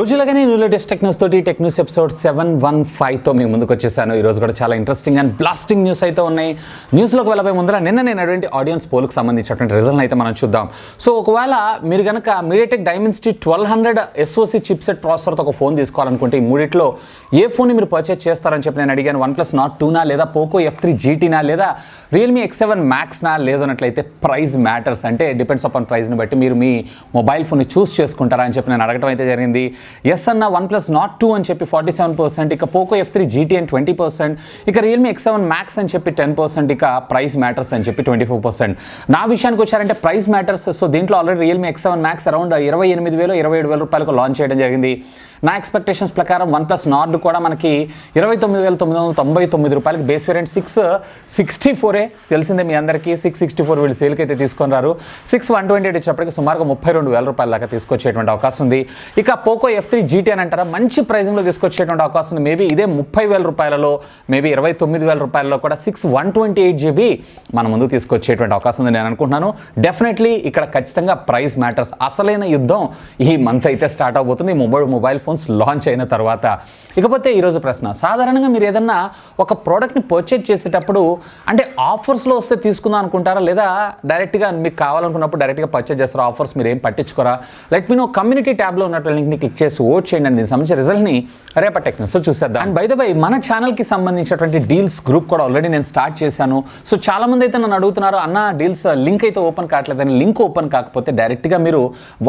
రోజులాగానే new latest టెక్న్యూస్ తోటి టెక్న్యూస్ episode 715తో మీ ముందుకు వచ్చేసాను. ఈరోజు కూడా చాలా ఇంట్రెస్టింగ్ అండ్ బ్లాస్టింగ్ న్యూస్ అయితే ఉన్నాయి. న్యూస్లోకి వెళ్ళబోయే ముందర నిన్న నేను ఆడియన్స్ పోల్కి సంబంధించినటువంటి రిజల్ట్ అయితే మనం చూద్దాం. సో ఒకవేళ మీరు కనుక మీడియాటెక్ డైమెన్సిటీ 1200 SoC చిప్సెట్ ప్రాసెసర్తో ఒక ఫోన్ తీసుకోవాలనుకుంటే ఈ మూడిట్లో ఏ ఫోన్ని మీరు పర్చేస్ చేస్తారని చెప్పి నేను అడిగాను. OnePlus Nord 2నా, లేదా పోకో F3 GTనా, లేదా Realme X7 Maxనా, లేదన్నట్లయితే ప్రైస్ మ్యాటర్స్, అంటే డిపెండ్స్ అపాన్ ప్రైస్ని బట్టి మీరు మీ మొబైల్ ఫోన్ని చూస్ చేసుకుంటారా అని చెప్పి నేను అడగడం అయితే జరిగింది. ఎస్ అన్న OnePlus Nord 2 అని చెప్పి 47%, ఇక పోకో F3 GT అని 20%, ఇక Realme X7 Max అని చెప్పి 10%, ఇక ప్రైస్ మ్యాటర్స్ అని చెప్పి 24%. నా విషయానికి వచ్చారంటే ప్రైస్ మ్యాటర్స్. సో దీంట్లో already Realme X7 Max around 28,000 27,000 రూపాయలకు లాంచ్ చేయడం జరిగింది. నా ఎక్స్పెక్టేషన్స్ ప్రకారం OnePlus Nord కూడా మనకి 29,999 రూపాయలకి, బేస్ వేరియంట్ 664 తెలిసిందే మీ అందరికీ. 664 వీళ్ళు సేల్కి అయితే తీసుకొని రారు. 6,128 వచ్చేటప్పటికి సుమారుగా 32,000 రూపాయల దాకా తీసుకొచ్చేటువంటి అవకాశం ఉంది. ఇక పోకో F3 GT అని అంటారా, మంచి ప్రైజింగ్లో తీసుకొచ్చేటువంటి అవకాశం ఉంది. మేబీ ఇదే 30,000 రూపాయలలో, మేబీ 29,000 రూపాయలలో కూడా 6,128 GB మన ముందు తీసుకొచ్చేటువంటి అవకాశం ఉంది నేను అనుకుంటున్నాను. డెఫినెట్లీ ఇక్కడ ఖచ్చితంగా ప్రైస్ మ్యాటర్స్. అసలైన యుద్ధం ఈ మంత్ అయితే స్టార్ట్ అవబోతుంది మొబైల్ ఫోన్స్ లాంచ్ అయిన తర్వాత. ఇకపోతే ఈరోజు ప్రశ్న, సాధారణంగా మీరు ఏదన్నా ఒక ప్రోడక్ట్ని పర్చేజ్ చేసేటప్పుడు అంటే ఆఫర్స్లో వస్తే తీసుకుందాం అనుకుంటారా, లేదా డైరెక్ట్గా మీకు కావాలనుకున్నప్పుడు డైరెక్ట్గా పర్చేజ్ చేస్తారా? ఆఫర్స్ మీరు ఏం పట్టించుకోరా? Let me know. కమ్యూనిటీ ట్యాబ్లో ఉన్నటువంటి లింక్ని క్లిక్ చేసి ఓట్ చేయండి. దీనికి సంబంధించిన రిజల్ట్ని రేపటి టెక్న్యూస్లో చూసేద్దాం. అండ్ బై ద బై మన ఛానల్కి సంబంధించినటువంటి డీల్స్ గ్రూప్ కూడా ఆల్రెడీ నేను స్టార్ట్ చేశాను. సో చాలామంది అయితే నన్ను అడుగుతున్నారు, అన్న డీల్స్ లింక్ అయితే ఓపెన్ కావట్లేదని. లింక్ ఓపెన్ కాకపోతే డైరెక్ట్గా మీరు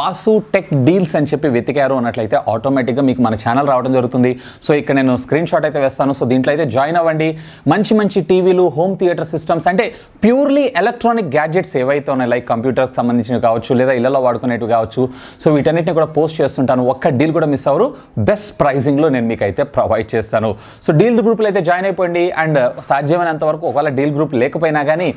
వాసు టెక్ డీల్స్ అని చెప్పి వెతికారు అన్నట్లయితే ఆటోమేటిక్గా మీకు మన ఛానల్ రావడం జరుగుతుంది. సో ఇక్కడ నేను స్క్రీన్ షాట్ అయితే వేస్తాను. సో దీంట్లో అయితే జాయిన్ అవ్వండి. మంచి టీవీలు, హోమ్ థియేటర్ సిస్టమ్స్, అంటే ప్యూర్లీ ఎలక్ట్రానిక్ గ్యాడ్జెట్స్ ఏవైతే ఉన్నాయి, లైక్ కంప్యూటర్కి సంబంధించినవి కావచ్చు, లేదా ఇళ్లలో వాడుకునేవి కావచ్చు. సో వీటన్నిటిని కూడా పోస్ట్ చేస్తుంటాను. ఒక్క డీల్ కూడా మిస్ అవ్వరు. బెస్ట్ ప్రైజింగ్లో నేను మీకు అయితే ప్రొవైడ్ చేస్తాను. సో డీల్ గ్రూప్లో అయితే జాయిన్ అయిపోండి. అండ్ సాధ్యమైనంత వరకు ఒకవేళ డీల్ గ్రూప్ లేకపోయినా కానీ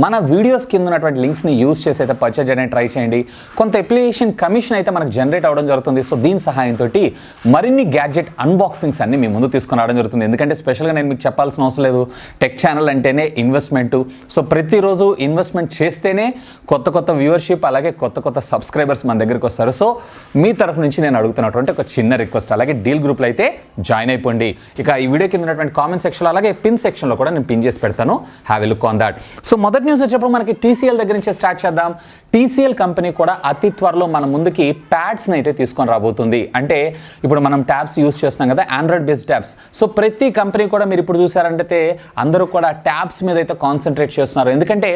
మన వీడియోస్ కింద ఉన్నటువంటి లింక్స్ని యూజ్ చేసి అయితే పర్చేజ్ చేయడానికి ట్రై చేయండి. కొంత అప్లికేషన్ కమిషన్ అయితే మనకు జనరేట్ అవ్వడం జరుగుతుంది. సో దీని సహాయంతో మరిన్ని గ్యాడ్జెట్ అన్బాక్సింగ్స్ అన్ని మీ ముందు తీసుకుని రావడం జరుగుతుంది. ఎందుకంటే స్పెషల్గా నేను మీకు చెప్పాల్సిన అవసరం లేదు, టెక్ ఛానల్ అంటేనే ఇన్వెస్ట్మెంట్. సో ప్రతిరోజు ఇన్వెస్ట్మెంట్ చేస్తేనే కొత్త వ్యూవర్షిప్, అలాగే కొత్త సబ్స్క్రైబర్స్ మన దగ్గరికి వస్తారు. సో మీ తరఫు నుంచి నేను అడుగుతున్నటువంటి ఒక చిన్న రిక్వెస్ట్, అలాగే డీల్ గ్రూప్లో అయితే జాయిన్ అయిపోండి. ఇక ఈ వీడియో కింద ఉన్నటువంటి కామెంట్ సెక్షన్లో, అలాగే పిన్ సెక్షన్లో కూడా నేను పిన్ చేసి పెడతాను. Have a look on that. So మొదటి న్యూస్ వచ్చేప్పుడు మనకి TCL దగ్గర నుంచి స్టార్ట్ చేద్దాం. TCL కంపెనీ కూడా అతి త్వరలో మన ముందుకి ప్యాడ్స్ని అయితే తీసుకొని రాబోతుంది. అంటే ఇప్పుడు మనం ట్యాబ్స్ యూస్ చేస్తున్నాం కదా, ఆండ్రాయిడ్ బేస్డ్ ట్యాబ్స్. సో ప్రతి కంపెనీ కూడా మీరు ఇప్పుడు చూసారంటే అందరూ కూడా ట్యాబ్స్ మీద అయితే కాన్సన్ట్రేట్ చేస్తున్నారు. ఎందుకంటే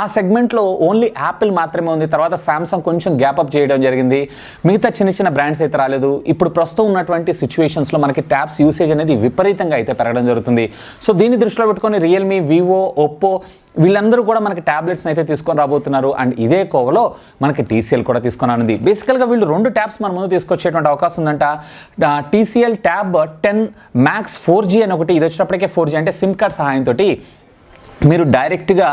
ఆ సెగ్మెంట్లో ఓన్లీ యాపిల్ మాత్రమే ఉంది. తర్వాత సామ్సంగ్ కొంచెం గ్యాప్ అప్ చేయడం జరిగింది. మిగతా చిన్న బ్రాండ్స్ అయితే రాలేదు. ఇప్పుడు ప్రస్తుతం ఉన్నటువంటి సిచ్యువేషన్స్లో మనకి ట్యాబ్స్ యూసేజ్ అనేది విపరీతంగా అయితే పెరగడం జరుగుతుంది. సో దీన్ని దృష్టిలో పెట్టుకొని రియల్మీ, వివో, ఒప్పో వీళ్ళందరూ కూడా మనకి ట్యాబ్లెట్స్ని అయితే తీసుకొని రాబోతున్నారు. అండ్ ఇదే కోవలో మనకి TCL కూడా తీసుకొని రానుంది. బేసికల్గా వీళ్ళు 2 ట్యాబ్స్ మన ముందు తీసుకొచ్చేటువంటి అవకాశం ఉందంట. TCL ట్యాబ్ 10 Max 4G అని ఒకటి, ఇది వచ్చినప్పటికే 4G, అంటే సిమ్ కార్డ్ సహాయంతో మీరు డైరెక్ట్గా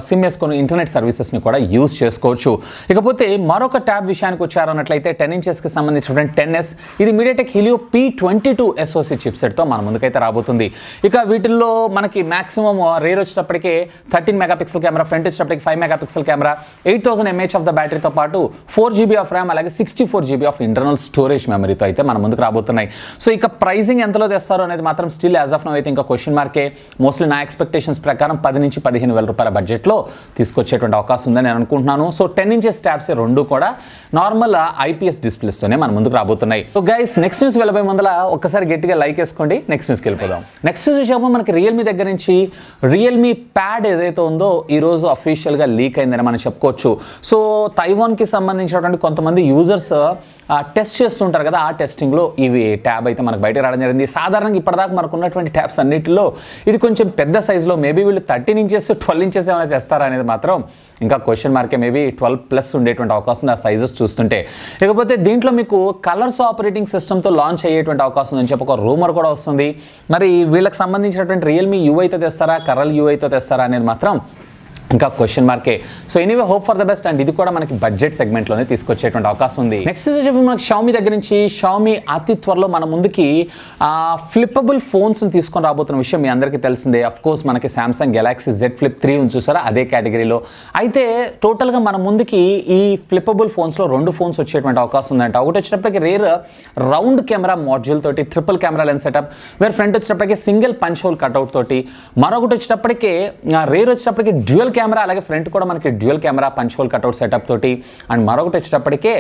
సిమ్ వేసుకొని ఇంటర్నెట్ సర్వీసెస్ని కూడా యూజ్ చేసుకోవచ్చు. ఇకపోతే మరొక ట్యాబ్ విషయానికి వచ్చారన్నట్లయితే 10 ఇంచెస్కి సంబంధించినటువంటి 10S, ఇది మీడియాటెక్ హీలియో P22 SoC చిప్సెట్తో మన ముందుకైతే రాబోతుంది. ఇక వీటిల్లో మనకి మ్యాక్సిమం రేర్ వచ్చేటప్పటికే 13 మెగాపిక్సెల్ కెమెరా, ఫ్రంట్ వచ్చేటప్పటికి 5 megapixel camera, 8000 mAh of the బ్యాటరీతో పాటు 4 GB ఆఫ్ ర్యామ్, అలాగే 64 GB ఆఫ్ ఇంటర్నల్ స్టోరేజ్ మెమరీతో అయితే మన ముందుకు రాబోతున్నాయి. సో ఇక ప్రైజింగ్ ఎంతలో తెస్తారో అనేది మాత్రం స్టిల్ యాజ్ ఆఫ్ నౌ అయితే ఇంకా క్వశ్చన్ మార్కే. మోస్ట్లీ నా ఎక్స్పెక్టేషన్ ప్రకారం 10 నుంచి 15,000 రూపాయల బడ్జెట్లో తీసుకొచ్చేటువంటి అవకాశం ఉందని నేను అనుకుంటున్నాను. సో 10 ఇంచెస్ ట్యాబ్స్ 2 కూడా నార్మల్ IPS డిస్ప్లేస్తోనే మన ముందుకు రాబోతున్నాయి. సో గైస్, నెక్స్ట్ న్యూస్ వెళ్ళబోయే ముందర ఒక్కసారి గట్టిగా లైక్ వేసుకోండి. నెక్స్ట్ న్యూస్కి వెళ్ళిపోదాం. నెక్స్ట్ న్యూస్ వచ్చాక మనకి రియల్మీ దగ్గర నుంచి రియల్మీ ప్యాడ్ ఏదైతే ఉందో ఈరోజు అఫీషియల్గా లీక్ అయిందని మనం చెప్పుకోవచ్చు. సో తైవాన్కి సంబంధించినటువంటి కొంతమంది యూజర్స్ టెస్ట్ చేస్తుంటారు కదా, ఆ టెస్టింగ్లో ఇవి ట్యాబ్ అయితే మనకు బయటకు రావడం జరిగింది. సాధారణంగా ఇప్పటిదాకా మనకు ఉన్నటువంటి ట్యాబ్స్ అన్నింటిలో ఇది కొంచెం పెద్ద సైజులో, మేబీ వీళ్ళు 13 ఇంచెస్ 12 ఇంచెస్ ఏమైనా తెస్తారా అనేది మాత్రం ఇంకా క్వశ్చన్ మార్కే. మేబీ 12+ ఉండేటువంటి అవకాశం ఆ సైజెస్ చూస్తుంటే. ఇకపోతే దీంట్లో మీకు కలర్స్ ఆపరేటింగ్ సిస్టమ్తో లాంచ్ అయ్యేటువంటి అవకాశం ఉందని చెప్పి ఒక రూమర్ కూడా వస్తుంది. మరి వీళ్ళకి సంబంధించినటువంటి రియల్మీ UI అయితే తెస్తారా, కరల్ UI అయితే తెస్తారా అనేది మాత్రం ఇంకా క్వశ్చన్ మార్కే. So anyway hope for the best. And ఇది కూడా మనకి బడ్జెట్ సెగ్మెంట్లోనే తీసుకొచ్చేటువంటి అవకాశం ఉంది. నెక్స్ట్ వచ్చేసి మనకి షామీ దగ్గర నుంచి షామీ అతి త్వరలో మన ముందుకి ఫ్లిప్పబుల్ ఫోన్స్ని తీసుకొని రాబోతున్న విషయం మీ అందరికీ తెలిసిందే. అఫ్ కోర్స్ మనకి సామ్సంగ్ గెలాక్సీ Z Flip 3 ఉంది చూసారా, అదే కేటగిరీలో. అయితే టోటల్గా మన ముందుకి ఈ ఫ్లిప్పబుల్ ఫోన్స్లో 2 ఫోన్స్ వచ్చేటువంటి అవకాశం ఉందంట. ఒకటి వచ్చినప్పటికీ రేర్ రౌండ్ కెమెరా మాడ్యూల్ తోటి ట్రిపుల్ కెమెరా లెన్స్ సెటప్, వేరే ఫ్రంట్ వచ్చినప్పటికీ సింగిల్ పంచ్ హోల్ కట్అవుట్ తోటి, మరొకటి వచ్చినప్పటికీ రేర్ వచ్చినప్పటికీ డ్యూయల్ కెమెరా, అలాగే ఫ్రంట్ కూడా మనకి dual camera punch whole cutout setup తోటి. అండ్ మరొకటి వచ్చేటప్పటికే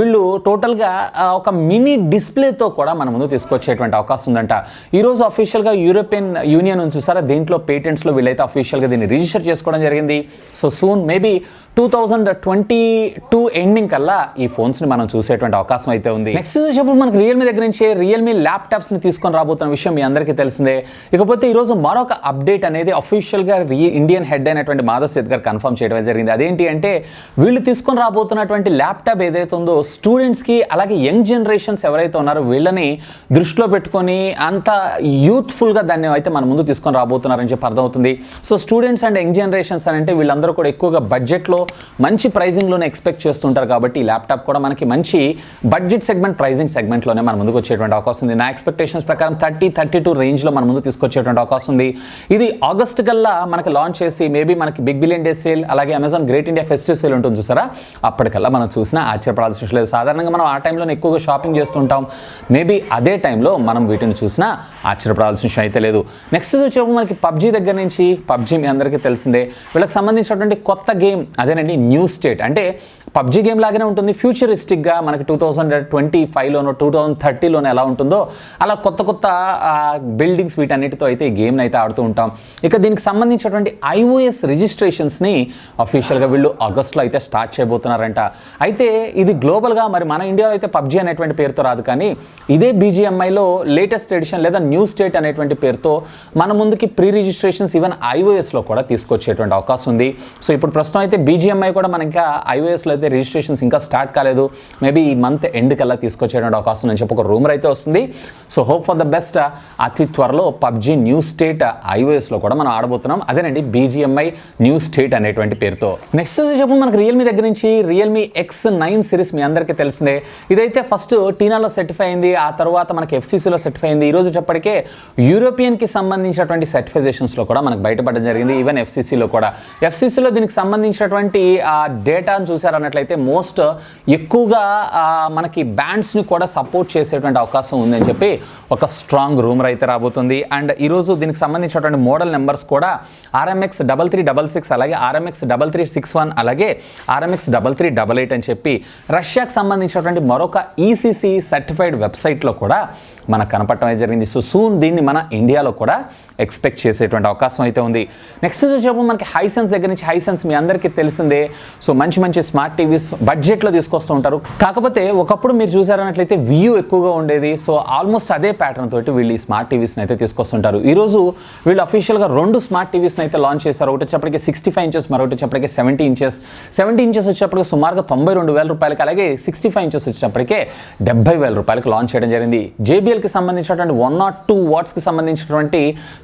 వీళ్ళు టోటల్గా ఒక మినీ డిస్ప్లేతో కూడా మన ముందు తీసుకొచ్చేటువంటి అవకాశం ఉందంట. ఈరోజు అఫీషియల్గా యూరోపియన్ యూనియన్ ఉంది చూసారా, దీంట్లో పేటెంట్స్లో వీళ్ళైతే అఫీషియల్గా దీన్ని రిజిస్టర్ చేసుకోవడం జరిగింది. సో సూన్ మేబీ 2022 ఎండింగ్ కల్లా ఈ ఫోన్స్ని మనం చూసేటువంటి అవకాశం అయితే ఉంది. నెక్స్ట్ చూసేప్పుడు మనకి రియల్మీ దగ్గర నుంచి రియల్మీ ల్యాప్టాప్స్ని తీసుకొని రాబోతున్న విషయం మీ అందరికీ తెలిసిందే. ఇకపోతే ఈరోజు మరొక అప్డేట్ అనేది అఫీషియల్గా ఇండియన్ హెడ్ అయినటువంటి మాధవ్ సేత్ గారు కన్ఫర్మ్ చేయడం జరిగింది. అదేంటి అంటే వీళ్ళు తీసుకొని రాబోతున్నటువంటి ల్యాప్టాప్ ఏదైతే ఉందో స్టూడెంట్స్కి అలాగే యంగ్ జనరేషన్స్ ఎవరైతే ఉన్నారో వీళ్ళని దృష్టిలో పెట్టుకొని అంత యూత్ఫుల్గా దాన్ని అయితే మన ముందు తీసుకొని రాబోతున్నారని చెప్పి అర్థమవుతుంది. So students and young generations అని అంటే వీళ్ళందరూ కూడా ఎక్కువగా బడ్జెట్లో మంచి ప్రైజింగ్లోనే ఎక్స్పెక్ట్ చేస్తుంటారు. కాబట్టి ఈ ల్యాప్టాప్ కూడా మనకి మంచి బడ్జెట్ సెగ్మెంట్ ప్రైజింగ్ సెగ్మెంట్లోనే మన ముందుకు వచ్చేటువంటి అవకాశం ఉంది. నా ఎక్స్పెక్టేషన్స్ ప్రకారం 30-32 రేంజ్లో మన ముందు తీసుకొచ్చేటువంటి అవకాశం ఉంది. ఇది ఆగస్ట్ కల్లా మనకి లాంచ్ చేసి మేబీ మనకి బిగ్ బిలియన్ డే సేల్ అలాగే Amazon great India festive sale ఉంటుంది చూసారా, అప్పటికల్లా మనం చూసినా ఆశ్చర్యపడాల్సిన విషయం లేదు. సాధారణంగా మనం ఆ టైంలోనే ఎక్కువగా షాపింగ్ చేస్తుంటాం. మేబీ అదే టైంలో మనం వీటిని చూసినా ఆశ్చర్యపడాల్సిన విషయం అయితే లేదు. నెక్స్ట్ వచ్చేప్పుడు మనకి పబ్జీ దగ్గర నుంచి పబ్జీ మీ అందరికీ తెలిసిందే. వీళ్ళకి సంబంధించినటువంటి కొత్త గేమ్ అదేనండి న్యూ స్టేట్. అంటే పబ్జీ గేమ్ లాగానే ఉంటుంది, ఫ్యూచరిస్టిక్గా మనకి 2025లోనో 2030లోనో ఎలా ఉంటుందో అలా కొత్త కొత్త బిల్డింగ్స్ వీటన్నిటితో అయితే ఈ గేమ్ని అయితే ఆడుతూ ఉంటాం. ఇక దీనికి సంబంధించినటువంటి iOS రిజిస్ట్రేషన్స్ని అఫీషియల్గా వీళ్ళు ఆగస్ట్లో అయితే స్టార్ట్ చేయబోతున్నారంట. అయితే ఇది గ్లోబల్గా మరి మన ఇండియాలో అయితే పబ్జీ అనేటువంటి పేరుతో రాదు, కానీ ఇదే BGMIలో లేటెస్ట్ ఎడిషన్ లేదా న్యూ స్టేట్ అనేటువంటి పేరుతో మన ముందుకి ప్రీ రిజిస్ట్రేషన్స్ ఈవెన్ iOSలో కూడా తీసుకొచ్చేటువంటి అవకాశం ఉంది. సో ఇప్పుడు ప్రస్తుతం అయితే BGMI కూడా మనకి ఇంకా iOSలో అయితే రిజిస్ట్రేషన్స్ ఇంకా స్టార్ట్ కాలేదు. మేబీ ఈ మంత్ ఎండ్ కల్లా తీసుకొచ్చేటువంటి అవకాశం అని చెప్పి ఒక రూమర్ అయితే వస్తుంది. So hope for the best. అతి త్వరలో పబ్జీ న్యూ స్టేట్ iOSలో కూడా మనం ఆడబోతున్నాం. అదేనండి BGMI న్యూ స్టేట్ అనేటువంటి పేరుతో. నెక్స్ట్ చెప్పు మనకి రియల్మీ దగ్గర నుంచి రియల్మీ X9 సిరీస్ మీ అందరికీ తెలిసిందే. ఇదైతే ఫస్ట్ టీనాలో సర్టిఫై అయింది, ఆ తర్వాత మనకి FCCలో సర్టిఫై అయింది. ఈ రోజు చెప్పటికే యూరోపియన్కి సంబంధించినటువంటి సర్టిఫికేషన్స్లో కూడా మనకు బయటపడడం జరిగింది, ఈవెన్ FCCలో కూడా. FCCలో దీనికి సంబంధించినటువంటి డేటాను చూసారన్నట్లయితే మోస్ట్ ఎక్కువగా మనకి బ్యాండ్స్ని కూడా సపోర్ట్ చేసేటువంటి అవకాశం ఉందని చెప్పి ఒక స్ట్రాంగ్ రూమర్ అయితే రాబోతుంది. అండ్ ఈరోజు దీనికి సంబంధించినటువంటి మోడల్ నెంబర్స్ కూడా RMX 3366 అలాగే RMX 3361 అలాగే RMX 3388 అని చెప్పి రష్యాకి సంబంధించినటువంటి మరొక ECC సర్టిఫైడ్ వెబ్సైట్లో కూడా మనకు కనపడటం అయితే జరిగింది. సో సూన్ దీన్ని మన ఇండియాలో కూడా ఎక్స్పెక్ట్ చేసేటువంటి అవకాశం అయితే ఉంది. నెక్స్ట్ వచ్చేప్పుడు మనకి హైసెన్స్ దగ్గర నుంచి హైసెన్స్ మీ అందరికీ తెలిసిందే. సో మంచి మంచి స్మార్ట్ టీవీస్ బడ్జెట్లో తీసుకొస్తూ ఉంటారు. కాకపోతే ఒకప్పుడు మీరు చూసారన్నట్లయితే వ్యూ ఎక్కువగా ఉండేది. సో ఆల్మోస్ట్ అదే ప్యాటర్న్ తోటి వీళ్ళు ఈ స్మార్ట్ టీవీస్ని అయితే తీసుకొస్తుంటారు. ఈరోజు వీళ్ళు అఫీషియల్గా 2 స్మార్ట్ టీవీస్ని అయితే లాంచ్ చేశారు. ఒకటి వచ్చేప్పటికి 65 ఇంచెస్, మరొకటి వచ్చేప్పటికి 70 ఇంచెస్. 70 ఇంచెస్ వచ్చేప్పటికి సుమారుగా 92,000 రూపాయలకి, అలాగే 65 ఇంచెస్ వచ్చేటప్పటికే 70,000 రూపాయలకి లాంచ్ చేయడం జరిగింది. JBLకి సంబంధించినటువంటి 102 వాట్స్కి సంబంధించినటువంటి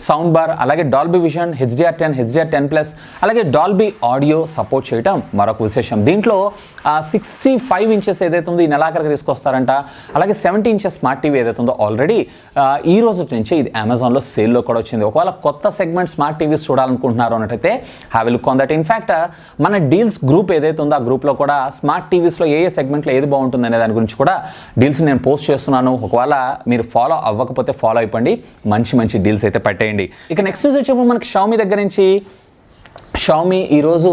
సౌండ్ బార్, అలాగే డాల్బీ విజన్, HDR10, HDR10+, అలాగే డాల్బీ ఆడియో సపోర్ట్ చేయడం మరొక విశేషం. దీంట్లో 65 ఇంచెస్ ఏదైతే ఉందో ఈ నెలాఖరికి తీసుకొస్తారంట. అలాగే 70 ఇంచెస్ స్మార్ట్ టీవీ ఏదైతే ఉందో ఆల్రెడీ ఈ రోజు నుంచి ఇది అమెజాన్లో సేల్లో కూడా వచ్చింది. ఒకవేళ కొత్త సెగ్మెంట్ స్మార్ట్ టీవీస్ చూడాలనుకుంటున్నారు అన్నట్టయితే have a look on that. In fact మన డీల్స్ గ్రూప్ ఏదైతే ఉందో ఆ గ్రూప్లో కూడా స్మార్ట్ టీవీస్లో ఏ సెగ్మెంట్లో ఏది బాగుంటుంది అనే దాని గురించి కూడా డీల్స్ నేను పోస్ట్ చేస్తున్నాను. ఒకవేళ మీరు ఫాలో అవ్వకపోతే ఫాలో అయిపోండి, మంచి మంచి డీల్స్ అయితే పెట్టేయండి. ఇక నెక్స్ట్ వచ్చేప్పుడు మనకి షామీ దగ్గర నుంచి షామీ ఈరోజు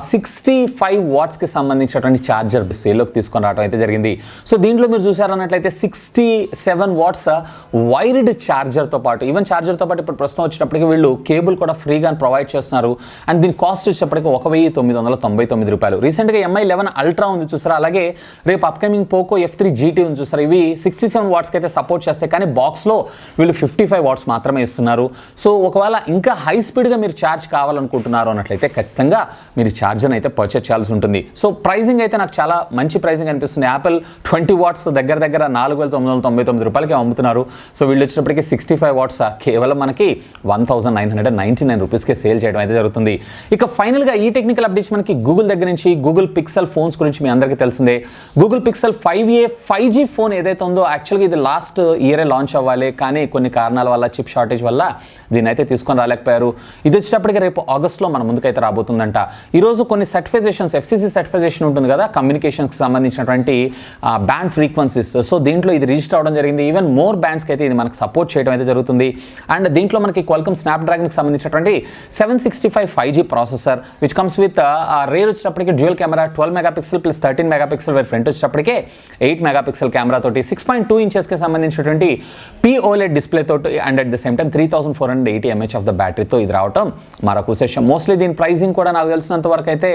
65 వాట్స్కి సంబంధించినటువంటి ఛార్జర్ సేల్లోకి తీసుకొని రావడం అయితే జరిగింది. సో దీంట్లో మీరు చూసారన్నట్లయితే 67 వాట్స్ వైర్డ్ ఛార్జర్తో పాటు, ఈవెన్ ఛార్జర్తో పాటు ఇప్పుడు ప్రస్తుతం వచ్చేటప్పటికి వీళ్ళు కేబుల్ కూడా ఫ్రీగా ప్రొవైడ్ చేస్తున్నారు. అండ్ దీని కాస్ట్ వచ్చేటప్పటికి 1999 రూపాయలు. రీసెంట్గా MI 11 అల్ట్రా ఉంది చూసారా, అలాగే రేపు అప్కమింగ్ పోకో F3 GT ఉంది చూసారా, ఇవి 67 వాట్స్కి అయితే సపోర్ట్ చేస్తాయి. కానీ బాక్స్లో వీళ్ళు 55 వాట్స్ మాత్రమే ఇస్తున్నారు. సో ఒకవేళ ఇంకా హై స్పీడ్గా మీరు ఛార్జ్ కావాలనుకుంటున్నారు ఉన్నారు అన్నట్లయితే ఖచ్చితంగా మీరు ఛార్జర్ అయితే పర్చేస్ చేయాల్సి ఉంటుంది. సో ప్రైజింగ్ అయితే నాకు చాలా మంచి ప్రైజింగ్ అనిపిస్తుంది. యాపిల్ 20 వాట్స్ దగ్గర 4,999 రూపాయలకి అమ్ముతున్నారు. సో వీళ్ళు వచ్చినప్పటికీ 65 వాట్స్ కేవలం మనకి 1,999 రూపీస్కే సేల్ చేయడం అయితే జరుగుతుంది. ఇక ఫైనల్గా ఈ టెక్నికల్ అప్డేట్స్ మనకి గూగుల్ దగ్గర నుంచి గూగుల్ పిక్సెల్ ఫోన్స్ గురించి మీ అందరికీ తెలిసిందే. Google pixel 5a 5G phone ఏదైతే ఉందో యాక్చువల్గా ఇది లాస్ట్ ఇయరే లాంచ్ అవ్వాలి, కానీ కొన్ని కారణాల వల్ల చిప్ షార్టేజ్ వల్ల దీన్ని అయితే తీసుకొని రాలేకపోయారు. ఇది వచ్చేటప్పటికి రేపు ఆగస్ట్లో మన ముందుకైతే రాబోతుందంట. ఈరోజు కొన్ని సర్టిఫికేషన్స్ FCC సర్టిఫికేషన్ ఉంటుంది కదా కమ్యూనికేషన్కి సంబంధించినటువంటి బ్యాండ్ ఫ్రీక్వెన్సీస్. సో దీంట్లో ఇది రిజిస్టర్ అవడం జరిగింది. ఈవెన్ మోర్ బ్యాండ్స్కి అయితే ఇది మనకు సపోర్ట్ చేయడం అయితే జరుగుతుంది. అండ్ దీంట్లో మనకి క్వాల్కమ్ స్నాప్డ్రాగన్కి సంబంధించినటువంటి 765 5G processor which comes with rear వచ్చేటప్పటికి dual camera 12 megapixel plus 13 megapixel where front వచ్చేటప్పటికే 8 మెగాపిక్సెల్ కెమెరా తోటి 6.2 ఇంచెస్కి సంబంధించినటువంటి POLED డిస్ప్లే తోటి and at the same time 3480 mAh of the బ్యాటరీతో ఇది రావటం మరొక విశేషం. మోస్ట్లీ దీని ప్రైజింగ్ కూడా నాకు తెలిసినంత వరకు అయితే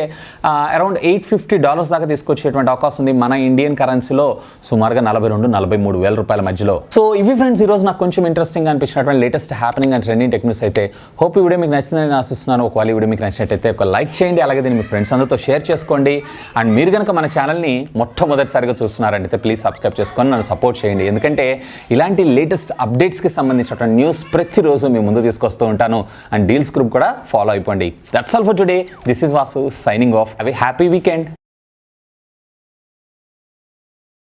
అరౌండ్ $850 దాకా తీసుకొచ్చేటువంటి అవకాశం ఉంది మన ఇండియన్ కరెన్సీలో సుమారుగా 42-43 వేల రూపాయల మధ్యలో. సో ఇవి ఫ్రెండ్స్ ఈరోజు నాకు కొంచెం ఇంట్రెస్టింగ్ అనిపించినటువంటి latest happening and trending tech news అయితే. హోప్ ఈ వీడియో మీకు నచ్చిందని నేను ఆశిస్తున్నాను. ఒకవేళ ఈ వీడియో మీకు నచ్చినట్టయితే ఒక లైక్ చేయండి, అలాగే దీన్ని మీ ఫ్రెండ్స్ అందరితో షేర్ చేసుకోండి. అండ్ మీరు కనుక మన ఛానల్ని మొట్టమొదటిసారిగా చూస్తున్నారంటే ప్లీజ్ సబ్స్క్రైబ్ చేసుకొని నన్ను సపోర్ట్ చేయండి. ఎందుకంటే ఇలాంటి లేటెస్ట్ అప్డేట్స్కి సంబంధించినటువంటి న్యూస్ ప్రతిరోజు మీ ముందు తీసుకొస్తూ ఉంటాను. అండ్ డీల్స్ గ్రూప్ కూడా ఫాలో అయిపోండి. That's all for today. This is Vasu signing off. Have a happy weekend.